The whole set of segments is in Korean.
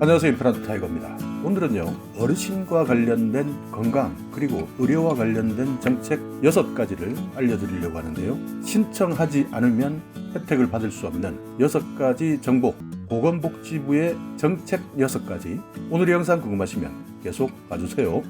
안녕하세요, 임플란트 타이거입니다. 오늘은요, 어르신과 관련된 건강 그리고 의료와 관련된 정책 6가지를 알려드리려고 하는데요. 신청하지 않으면 혜택을 받을 수 없는 6가지 정보, 보건복지부의 정책 6가지. 오늘의 영상 궁금하시면 계속 봐주세요.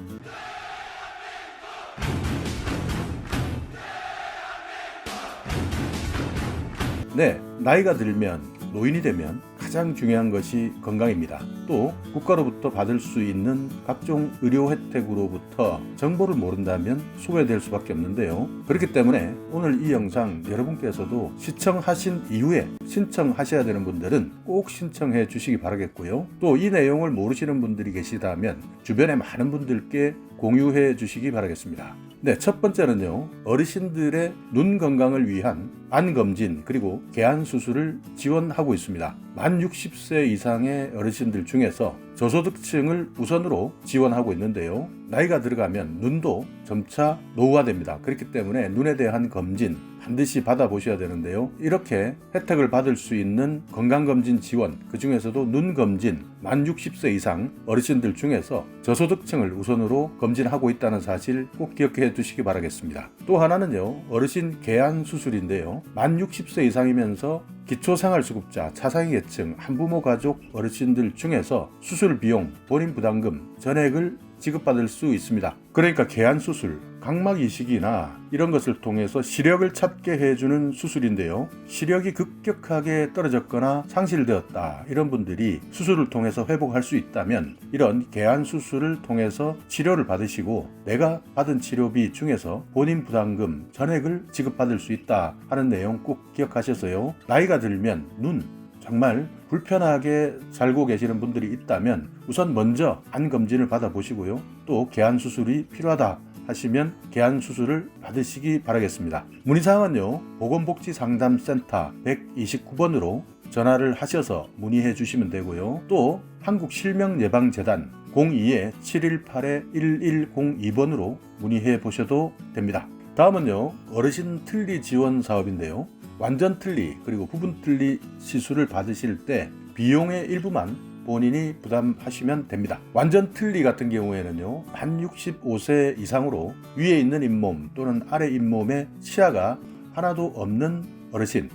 네, 나이가 들면, 노인이 되면 가장 중요한 것이 건강입니다. 또 국가로부터 받을 수 있는 각종 의료 혜택으로부터 정보를 모른다면 소외될 수밖에 없는데요. 그렇기 때문에 오늘 이 영상 여러분께서도 시청하신 이후에 신청하셔야 되는 분들은 꼭 신청해 주시기 바라겠고요. 또 이 내용을 모르시는 분들이 계시다면 주변에 많은 분들께 공유해 주시기 바라겠습니다. 네, 첫 번째는요, 어르신들의 눈 건강을 위한 안검진 그리고 개안 수술을 지원하고 있습니다. 만 60세 이상의 어르신들 중에서 저소득층을 우선으로 지원하고 있는데요. 나이가 들어가면 눈도 점차 노후화됩니다. 그렇기 때문에 눈에 대한 검진 반드시 받아보셔야 되는데요. 이렇게 혜택을 받을 수 있는 건강검진 지원, 그 중에서도 눈검진 만 60세 이상 어르신들 중에서 저소득층을 우선으로 검진하고 있다는 사실 꼭 기억해 두시기 바라겠습니다. 또 하나는요, 어르신 개안 수술인데요. 만 60세 이상이면서 기초생활수급자, 차상위 계층, 한부모 가족 어르신들 중에서 수술 비용, 본인 부담금, 전액을 지급받을 수 있습니다. 그러니까 개안 수술, 각막 이식이나 이런 것을 통해서 시력을 찾게 해주는 수술인데요. 시력이 급격하게 떨어졌거나 상실되었다, 이런 분들이 수술을 통해서 회복할 수 있다면 이런 개안 수술을 통해서 치료를 받으시고 내가 받은 치료비 중에서 본인 부담금 전액을 지급받을 수 있다 하는 내용 꼭 기억하셔서요. 나이가 들면 눈 정말 불편하게 살고 계시는 분들이 있다면 우선 먼저 안검진을 받아보시고요. 또 개안 수술이 필요하다 하시면 개안 수술을 받으시기 바라겠습니다. 문의사항은요, 보건복지상담센터 129번으로 전화를 하셔서 문의해 주시면 되고요. 또 한국실명예방재단 02-718-1102번으로 문의해 보셔도 됩니다. 다음은요, 어르신 틀니 지원 사업인데요. 완전 틀니 그리고 부분 틀니 시술을 받으실 때 비용의 일부만 본인이 부담하시면 됩니다. 완전 틀니 같은 경우에는요, 만 65세 이상으로 위에 있는 잇몸 또는 아래 잇몸에 치아가 하나도 없는 어르신,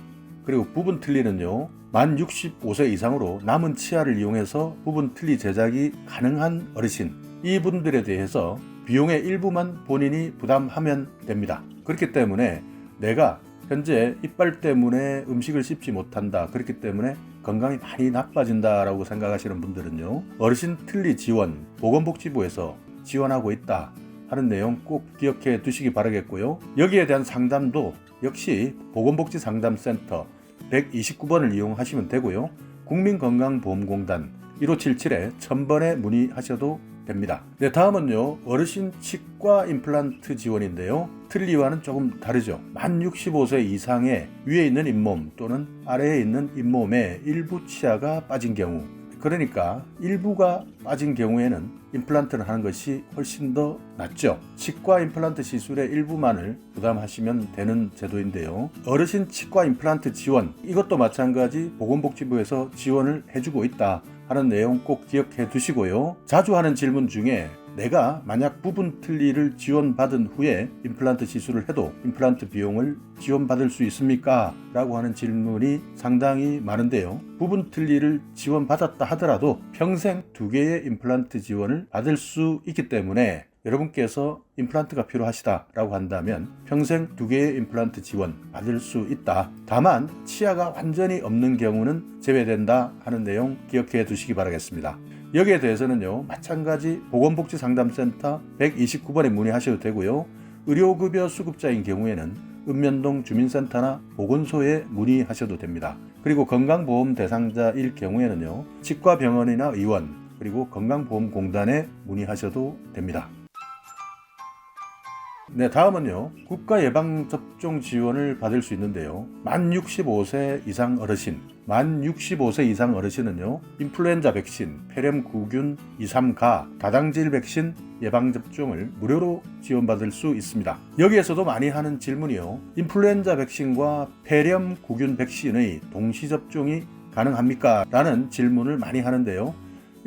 그리고 부분 틀니는요, 만 65세 이상으로 남은 치아를 이용해서 부분 틀니 제작이 가능한 어르신, 이분들에 대해서 비용의 일부만 본인이 부담하면 됩니다. 그렇기 때문에 내가 현재 이빨 때문에 음식을 씹지 못한다, 그렇기 때문에 건강이 많이 나빠진다라고 생각하시는 분들은요, 어르신 틀니 지원 보건복지부에서 지원하고 있다 하는 내용 꼭 기억해 두시기 바라겠고요. 여기에 대한 상담도 역시 보건복지상담센터 129번을 이용하시면 되고요. 국민건강보험공단 1577-1000번에 문의하셔도 됩니다. 네, 다음은요, 어르신 치과 임플란트 지원인데요. 틀니와는 조금 다르죠. 만 65세 이상의 위에 있는 잇몸 또는 아래에 있는 잇몸에 일부 치아가 빠진 경우, 그러니까 일부가 빠진 경우에는 임플란트를 하는 것이 훨씬 더 낫죠. 치과 임플란트 시술의 일부만을 부담하시면 되는 제도인데요. 어르신 치과 임플란트 지원, 이것도 마찬가지 보건복지부에서 지원을 해주고 있다 하는 내용 꼭 기억해 두시고요. 자주 하는 질문 중에 내가 만약 부분 틀니를 지원받은 후에 임플란트 시술을 해도 임플란트 비용을 지원받을 수 있습니까? 라고 하는 질문이 상당히 많은데요. 부분 틀니를 지원받았다 하더라도 평생 2개의 임플란트 지원을 받을 수 있기 때문에 여러분께서 임플란트가 필요하시다라고 한다면 평생 2개의 임플란트 지원 받을 수 있다. 다만 치아가 완전히 없는 경우는 제외된다 하는 내용 기억해 두시기 바라겠습니다. 여기에 대해서는요, 마찬가지 보건복지상담센터 129번에 문의하셔도 되고요. 의료급여 수급자인 경우에는 읍면동 주민센터나 보건소에 문의하셔도 됩니다. 그리고 건강보험 대상자일 경우에는요, 치과병원이나 의원 그리고 건강보험공단에 문의하셔도 됩니다. 네, 다음은요, 국가예방접종 지원을 받을 수 있는데요. 만 65세 이상 어르신, 만 65세 이상 어르신은요, 인플루엔자 백신, 폐렴구균 2, 3가, 다당질 백신 예방접종을 무료로 지원받을 수 있습니다. 여기에서도 많이 하는 질문이요, 인플루엔자 백신과 폐렴구균 백신의 동시접종이 가능합니까? 라는 질문을 많이 하는데요.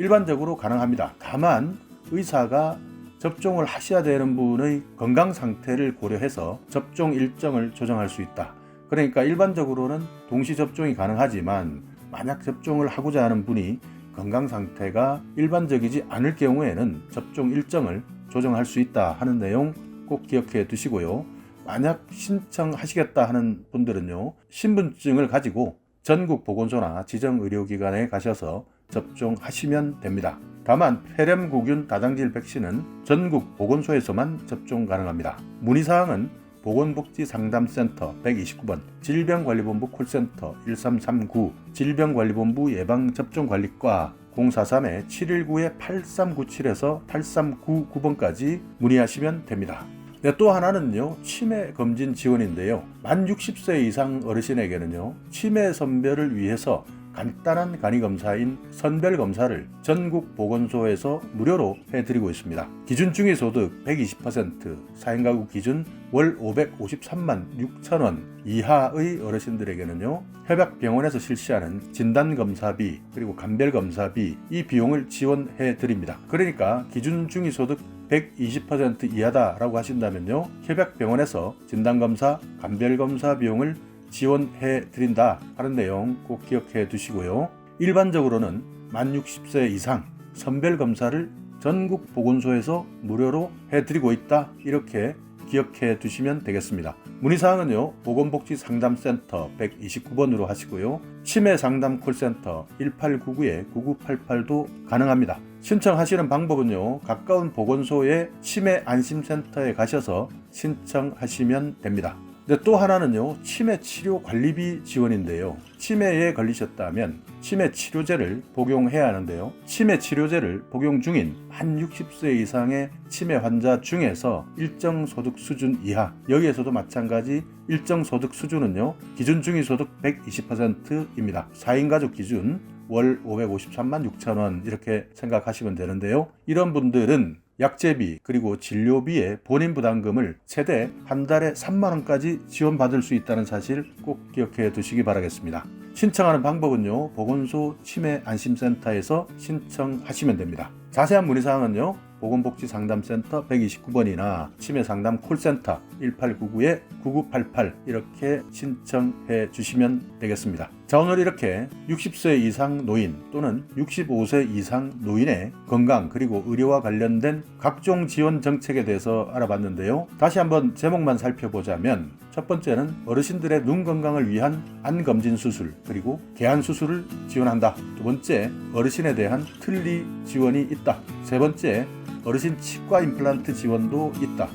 일반적으로 가능합니다. 다만 의사가 접종을 하셔야 되는 분의 건강 상태를 고려해서 접종 일정을 조정할 수 있다. 그러니까 일반적으로는 동시 접종이 가능하지만 만약 접종을 하고자 하는 분이 건강 상태가 일반적이지 않을 경우에는 접종 일정을 조정할 수 있다 하는 내용 꼭 기억해 두시고요. 만약 신청하시겠다 하는 분들은요, 신분증을 가지고 전국 보건소나 지정의료기관에 가셔서 접종하시면 됩니다. 다만 폐렴구균 다장질 백신은 전국 보건소에서만 접종 가능합니다. 문의사항은 보건복지상담센터 129번, 질병관리본부 콜센터 1339, 질병관리본부 예방접종관리과 043-719-8397에서 8399번까지 문의하시면 됩니다. 네, 또 하나는요, 치매 검진 지원인데요. 만 60세 이상 어르신에게는요, 치매 선별을 위해서 간단한 간이검사인 선별검사를 전국 보건소에서 무료로 해드리고 있습니다. 기준 중위소득 120%, 4인 가구 기준 월 553만 6천원 이하의 어르신들에게는요, 협약병원에서 실시하는 진단검사비 그리고 간별검사비 이 비용을 지원해 드립니다. 그러니까 기준 중위소득 120% 이하다라고 하신다면요, 협약병원에서 진단검사, 간별검사 비용을 지원해 드린다 하는 내용 꼭 기억해 두시고요. 일반적으로는 만 60세 이상 선별검사를 전국 보건소에서 무료로 해드리고 있다, 이렇게 기억해 두시면 되겠습니다. 문의사항은요, 보건복지상담센터 129번으로 하시고요. 치매상담 콜센터 1899-9988도 가능합니다. 신청하시는 방법은요, 가까운 보건소의 치매 안심센터에 가셔서 신청하시면 됩니다. 또 하나는요, 치매 치료 관리비 지원인데요. 치매에 걸리셨다면 치매 치료제를 복용해야 하는데요. 치매 치료제를 복용 중인 만 60세 이상의 치매 환자 중에서 일정 소득 수준 이하, 여기에서도 마찬가지 일정 소득 수준은요, 기준 중위소득 120%입니다. 4인 가족 기준 월 553만 6천원 이렇게 생각하시면 되는데요. 이런 분들은 약제비 그리고 진료비의 본인 부담금을 최대 한 달에 3만원까지 지원받을 수 있다는 사실 꼭 기억해 두시기 바라겠습니다. 신청하는 방법은요, 보건소 치매 안심센터에서 신청하시면 됩니다. 자세한 문의사항은요, 보건복지상담센터 129번이나 치매상담 콜센터 1899-9988 이렇게 신청해 주시면 되겠습니다. 자, 오늘 이렇게 60세 이상 노인 또는 65세 이상 노인의 건강 그리고 의료와 관련된 각종 지원 정책에 대해서 알아봤는데요. 다시 한번 제목만 살펴보자면, 첫 번째는 어르신들의 눈 건강을 위한 안검진 수술 그리고 개안 수술을 지원한다. 두 번째, 어르신에 대한 틀니 지원이 있다. 세 번째, 어르신 치과 임플란트 지원도 있다.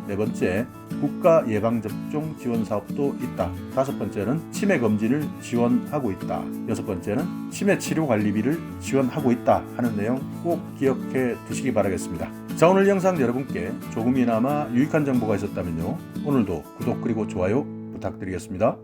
네 번째, 국가 예방접종 지원 사업도 있다. 다섯 번째는 치매 검진을 지원하고 있다. 여섯 번째는 치매 치료 관리비를 지원하고 있다 하는 내용 꼭 기억해 두시기 바라겠습니다. 자, 오늘 영상 여러분께 조금이나마 유익한 정보가 있었다면요, 오늘도 구독 그리고 좋아요 부탁드리겠습니다.